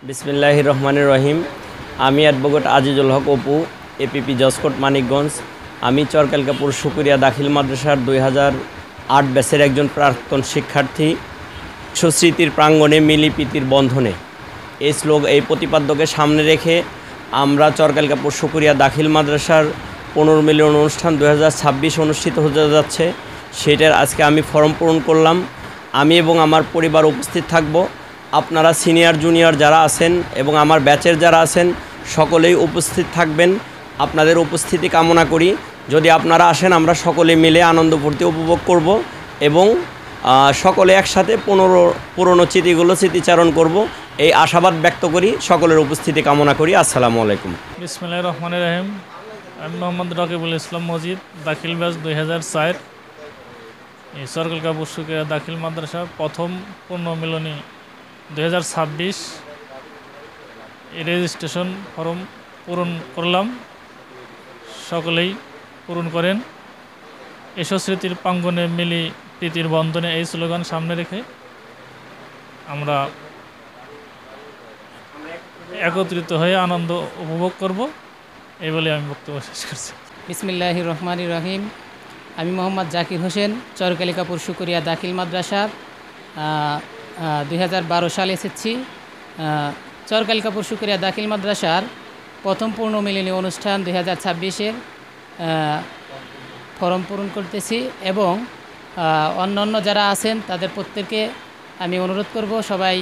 বিসমিল্লাহির রহমানির রহিম। আমি অ্যাডভোকেট আজিজুল হক অপু, এপিপি জসকোট মানিকগঞ্জ। আমি চরকালকাপুর শুকুরিয়া দাখিল মাদ্রাসার 2008 ব্যাচের একজন প্রাক্তন শিক্ষার্থী। সুস্মৃতির প্রাঙ্গণে মিলিপ্রীতির বন্ধনে এই প্রতিপাদ্যকে সামনে রেখে আমরা চরকালকাপুর শুকুরিয়া দাখিল মাদ্রাসার 15 মিলিয়ন অনুষ্ঠান 2026 অনুষ্ঠিত হতে যাচ্ছে। সেটার আজকে আমি ফর্ম পূরণ করলাম। আমি এবং আমার পরিবার উপস্থিত থাকব। আপনারা সিনিয়র জুনিয়র যারা আছেন এবং আমার ব্যাচের যারা আছেন সকলেই উপস্থিত থাকবেন। আপনাদের উপস্থিতি কামনা করি। যদি আপনারা আসেন আমরা সকলে মিলে আনন্দ ফুর্তি উপভোগ করব এবং সকলে একসাথে পুরনো স্মৃতিচারণ করব, এই আশাবাদ ব্যক্ত করি। সকলের উপস্থিতি কামনা করি। আসসালামু আলাইকুম। বিসমিল্লাহির রহমানির রহিম। আমি মোহাম্মদ রকিবুল ইসলাম মজিদ, দাখিল ব্যাচ 2004। এই চরকালকাপুর শুকুরিয়া দাখিল মাদ্রাসা প্রথম পুনর্মিলনী 2026 এই রেজিস্ট্রেশন ফর্ম পূরণ করলাম। সকলেই পূরণ করেন। এসো স্মৃতির প্রাঙ্গণে মিলি প্রীতির বন্ধনে, এই স্লোগান সামনে রেখে আমরা একত্রিত হয়ে আনন্দ উপভোগ করব, এই বলে আমি বক্তব্য শেষ করছি। বিসমিল্লাহির রহমানির রহিম। আমি মোহাম্মদ জাকির হোসেন, চরকালিকাপুর শুকুরিয়া দাখিল মাদ্রাসার 2012 সালে এসেছি। চরকালিকাপুর শুকুরিয়া দাখিল মাদ্রাসার প্রথম পূর্ণমিলনী অনুষ্ঠান 2026-এর ফর্ম পূরণ করতেছি এবং অন্যান্য যারা আছেন তাদের প্রত্যেককে আমি অনুরোধ করব সবাই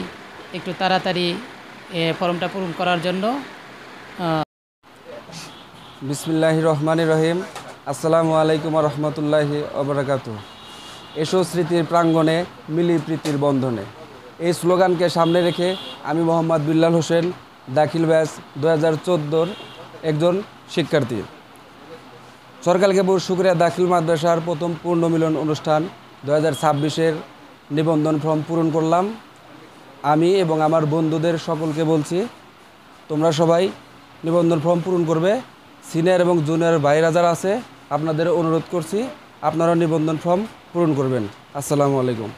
একটু তাড়াতাড়ি ফর্মটা পূরণ করার জন্য। বিসমিল্লাহির রহমানির রহিম। আসসালামু আলাইকুম রহমতুল্লাহি ওবারাকাতুহ। এসো স্মৃতির প্রাঙ্গণে মিলি প্রীতির বন্ধনে, এই স্লোগানকে সামনে রেখে আমি মোহাম্মদ বিল্লাল হোসেন, দাখিল ব্যাচ 2014-র একজন শিক্ষার্থী। চরকালকাপুর শুকুরিয়া দাখিল মাদ্রাসার প্রথম পূর্ণমিলন অনুষ্ঠান 2026-এর নিবন্ধন ফর্ম পূরণ করলাম। আমি এবং আমার বন্ধুদের সকলকে বলছি তোমরা সবাই নিবন্ধন ফর্ম পূরণ করবে। সিনিয়র এবং জুনিয়র ভাইরা যারা আছে আপনাদের অনুরোধ করছি আপনারা নিবন্ধন ফর্ম পূরণ করবেন। আসসালামু আলাইকুম।